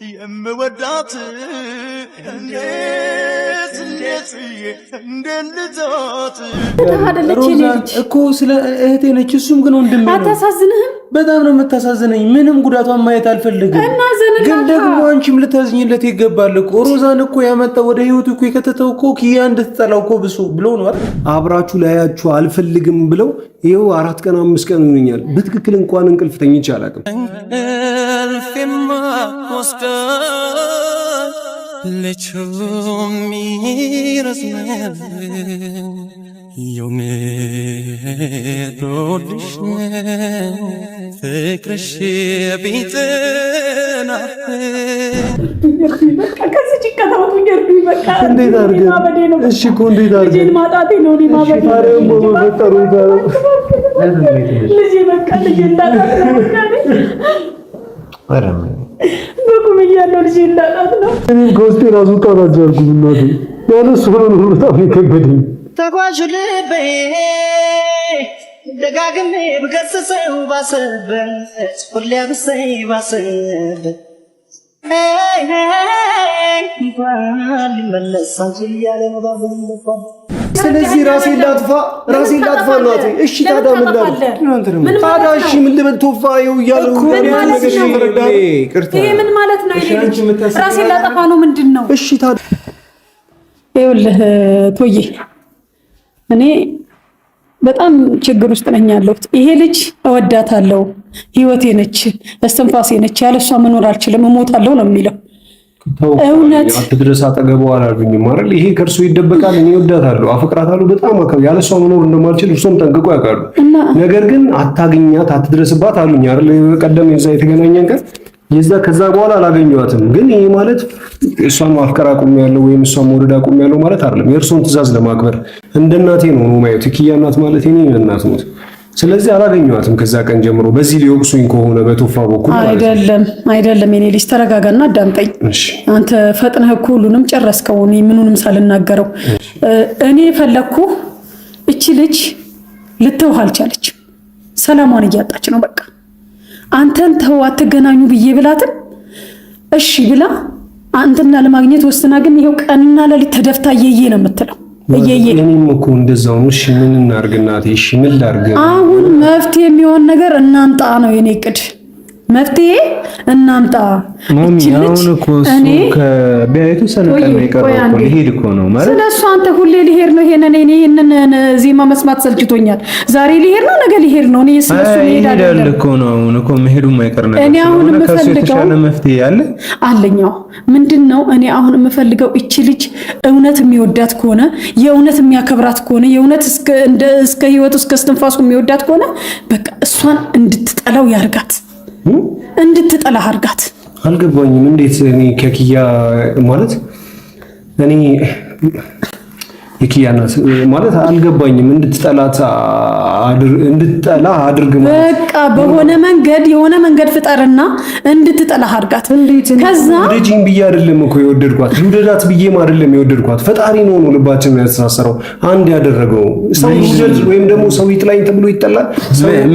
የምወዳት እንደልዛት ሮዛን እኮ ስለ እህቴ ነች። እሱም ግን ወንድሜ ነው። አታሳዝንህም? በጣም ነው የምታሳዝነኝ። ምንም ጉዳቷን ማየት አልፈልግም። ግን ደግሞ አንቺም ልታዝኝለት ይገባል እኮ። ሮዛን እኮ ያመጣው ወደ ህይወቱ እኮ የከተተው እኮ ኪያ እንድትጠላው እኮ ብሎ ነው አይደል? አብራችሁ ላያችሁ አልፈልግም ብለው ይኸው 4 ቀን 5 ቀን ሆኖኛል። በትክክል እንኳን እንቅልፍ ተኝቼ አላውቅም። በቁም እያለው ልጅ እንዳጣት ነው። እኔም ከውስጤ ራሱ ታላጃልኩኝ እናቴ ያለሱ ነው በጣም ይከበደኝ። ተጓዥ ልቤ ደጋግሜ ብገስጸው ባሰበት ሁሌ ብሰይ ባሰበት ሊመለስ አንቺ እያለ ነው ባበለባል። ስለዚህ ራሴን ላጥፋ እናቴ። እሺ ታዲያ ምን ላድርግ? ታዲያ እሺ ምን ልበል? ቶፋየው እያለው ይሄ ምን ማለት ነው? ራሴን ላጠፋ ነው ምንድን ነው? እሺ ታዲያ ይኸውልህ ቶዬ፣ እኔ በጣም ችግር ውስጥ ነኝ ያለሁት። ይሄ ልጅ እወዳታለሁ፣ ህይወቴ ነች፣ እስትንፋሴ ነች፣ ያለሷ መኖር አልችልም፣ እሞታለሁ ነው የሚለው። እውነት አትድረስ አጠገቧ አላሉኝም አይደል? ይሄ ከእርሱ ይደበቃል። እኔ እወዳታለሁ፣ አፈቅራታለሁ፣ በጣም ያለሷ መኖር እንደማልችል እርሶም ጠንቅቆ ያውቃሉ። ነገር ግን አታግኛት፣ አትድረስባት አሉኝ አይደል? ቀደም የዛ የተገናኘን ቀን ከዛ በኋላ አላገኘኋትም። ግን ይሄ ማለት እሷን ማፍቀር አቁሜያለሁ ወይም እሷን መውደድ አቁሜያለሁ ማለት አይደለም። የእርሶን ትዕዛዝ ለማክበር እንደ እናቴ ነው ማየት። ኪያ እናት ማለት እኔ እናት ነው። ስለዚህ አላገኘኋትም ከዛ ቀን ጀምሮ። በዚህ ሊወቅሱኝ ከሆነ በቶፋ በኩል አይደለም የኔ ልጅ ተረጋጋና አዳምጠኝ። አንተ ፈጥነህ እኮ ሁሉንም ጨረስከው፣ እኔ ምኑንም ሳልናገረው። እኔ ፈለኩ እቺ ልጅ ልትውህ አልቻለችም። ሰላሟን እያጣች ነው። በቃ አንተን ተው አትገናኙ ብዬ ብላትን እሺ ብላ አንተና ለማግኘት ወስና፣ ግን ይሄው ቀንና ለሊት ተደፍታ እየየ ነው የምትለው። እኔም እኮ እንደዛው ነው። እሺ ምን እናርግ እናቴ? እሺ ምን ላርግ? አሁን መፍትሄ የሚሆን ነገር እናምጣ ነው የኔ እቅድ። መፍትሄ እናምጣ። ማሚ አሁን እኮ እሱ ከቢያይቱ ሰለቀን የቀረው እኮ ሊሄድ እኮ ነው ማለት። ስለሱ አንተ ሁሌ ሊሄድ ነው። ይሄንን ዜማ መስማት ሰልችቶኛል። ዛሬ ሊሄድ ነው፣ ነገ ሊሄድ ነው። እኔ ስለሱ ሊሄድ አይደለም እኮ ነው። አሁን እኮ መሄዱ የማይቀር ነገር። እኔ አሁን የምፈልገው መፍትሄ አለ አለኛው። ምንድነው? እኔ አሁን የምፈልገው እቺ ልጅ እውነት የሚወዳት ከሆነ፣ የእውነት የሚያከብራት ከሆነ፣ የእውነት እስከ ህይወቱ እስከ እስትንፋሱ የሚወዳት ከሆነ በቃ እሷን እንድትጠላው ያርጋት፣ እንድትጠላ አርጋት። አልገባኝም። እንዴት እኔ ከኪያ ማለት እኔ የኪያ ናት ማለት አልገባኝም። እንድትጠላ አድርግ ማለት በቃ በሆነ መንገድ የሆነ መንገድ ፍጠርና እንድትጠላ አርጋት። ከዛ ልጅን ብዬ አይደለም እኮ የወደድኳት፣ ልውደዳት ብዬም አይደለም የወደድኳት። ፈጣሪ ነው ልባችንን ያስተሳሰረው አንድ ያደረገው። ሰው ይወደድ ወይም ደግሞ ሰው ይጥላኝ ተብሎ ይጠላል?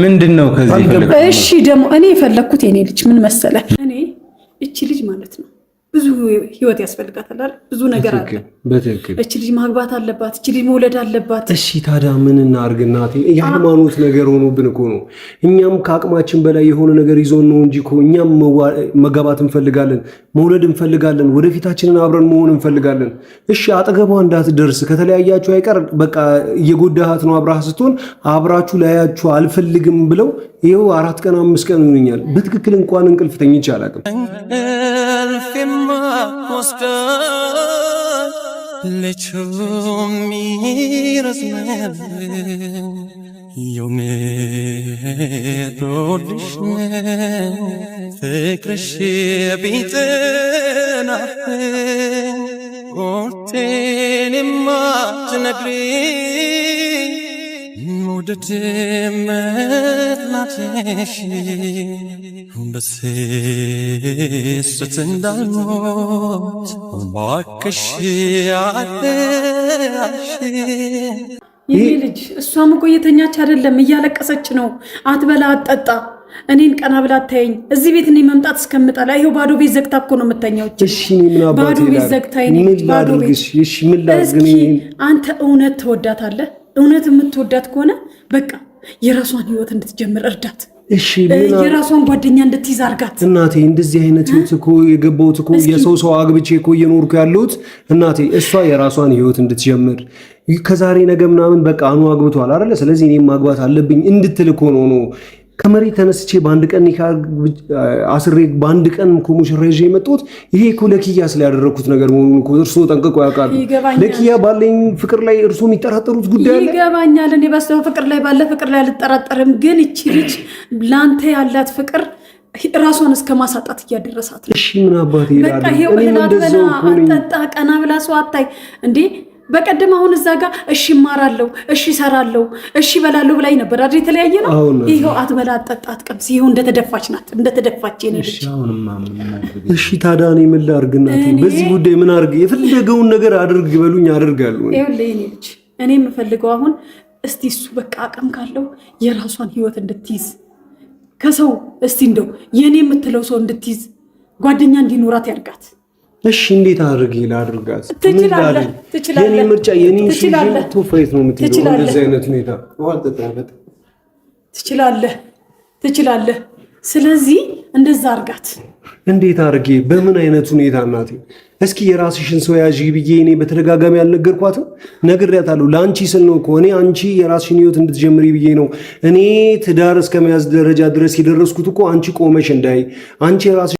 ምንድነው ከዚህ? እሺ ደግሞ እኔ የፈለኩት የኔ ልጅ ምን መሰለ፣ እኔ እቺ ልጅ ማለት ነው ብዙ ህይወት ያስፈልጋታል አይደል? ብዙ ነገር አለ። በትክክል እቺ ልጅ ማግባት አለባት፣ እቺ ልጅ መውለድ አለባት። እሺ ታዲያ ምን እናርግ እናቴ? የሃይማኖት ነገር ሆኖብን እኮ ነው። እኛም ከአቅማችን በላይ የሆነ ነገር ይዞን ነው እንጂ እኮ እኛም መጋባት እንፈልጋለን፣ መውለድ እንፈልጋለን፣ ወደፊታችንን አብረን መሆን እንፈልጋለን። እሺ አጠገቧ እንዳትደርስ ከተለያያችሁ አይቀር በቃ እየጎዳሃት ነው። አብራህ ስትሆን አብራችሁ ላያችሁ አልፈልግም ብለው ይኸው 4 ቀን 5 ቀን ሆኖኛል። በትክክል እንኳን እንቅልፍ ተኝቼ አላውቅም። የመውደድ መጥላትሽ በስስት እንዳልሞት እባክሽ አደራሽ። ይሄ ልጅ እሷም እኮ እየተኛች አይደለም፣ እያለቀሰች ነው። አትበላ አትጠጣ፣ እኔን ቀና ብላ አታየኝ። እዚህ ቤት እኔ መምጣት እስከምጠላ ይሄው ባዶ ቤት ዘግታ እኮ ነው የምተኛው። እሺ ምን አባቴ ባዶ ቤት ዘግታ ባዶ ቤት። እሺ ምን ላድርግ? አንተ እውነት ትወዳታለህ? እውነት የምትወዳት ከሆነ በቃ የራሷን ህይወት እንድትጀምር እርዳት። እሺ የራሷን ጓደኛ እንድትይዝ አርጋት። እናቴ እንደዚህ አይነት ህይወት እኮ የገባሁት እኮ የሰው አግብቼ እኮ እየኖርኩ ያለሁት እናቴ፣ እሷ የራሷን ህይወት እንድትጀምር ከዛሬ ነገ ምናምን በቃ አኑ አግብቷል አይደለ? ስለዚህ እኔም ማግባት አለብኝ እንድትል እኮ ነው ከመሬት ተነስቼ በአንድ ቀን አስሬ በአንድ ቀን እኮ ሙሽራ ይዤ የመጣሁት። ይሄ እኮ ለኪያ ስላደረኩት ነገር መሆኑን እኮ እርሶ ጠንቅቆ ያውቃሉ። ለኪያ ባለኝ ፍቅር ላይ እርሶ የሚጠራጠሩት ጉዳይ አለ? ይገባኛል። እኔ በሰው ፍቅር ላይ ባለ ፍቅር ላይ አልጠራጠርም። ግን እቺ ልጅ ላንተ ያላት ፍቅር ራሷን እስከ ማሳጣት እያደረሳት ነው። እሺ ምን አባቴ ይላል? በቃ ይሄው እንደዛው አጣጣ ቀና ብላ ሰው አታይ እንዴ? በቀደም አሁን እዛ ጋር እሺ እማራለሁ፣ እሺ እሰራለሁ፣ እሺ እበላለሁ ብላኝ ነበር አይደል? የተለያየ ነው። ይሄው አትበላ አትጠጣ አትቀምስ፣ ይሄው እንደተደፋች ናት፣ እንደተደፋች የኔ ልጅ። እሺ ታዲያ እኔ ምን ላድርግ እናቴ? በዚህ ጉዳይ ምን አድርግ? የፈለገውን ነገር አድርግ በሉኝ አደርጋለሁ። ይኸውልህ የኔ ልጅ እኔ የምፈልገው አሁን እስቲ እሱ በቃ አቅም ካለው የራሷን ህይወት እንድትይዝ ከሰው እስቲ እንደው የኔ የምትለው ሰው እንድትይዝ ጓደኛ እንዲኖራት ያርጋት። እሺ እንዴት አድርግ ይላድርጋት? ትችላለህ። የኔ ምርጫ የኔ ሽንት ቶፋይት ነው የምትይዘው። እንደዚህ አይነት ሁኔታ ትችላለህ። ስለዚህ እንደዛ አርጋት። እንዴት አድርጌ? በምን አይነት ሁኔታ እናቴ? እስኪ የራስሽን ሰው ያዥ ብዬ እኔ በተደጋጋሚ አልነገርኳትም? ነግሬያታለሁ። ለአንቺ ስል ነው እኮ እኔ አንቺ የራስሽን ህይወት እንድትጀምሪ ብዬ ነው እኔ ትዳር እስከመያዝ ደረጃ ድረስ የደረስኩት እኮ አንቺ ቆመሽ እንዳይ አንቺ የራስሽ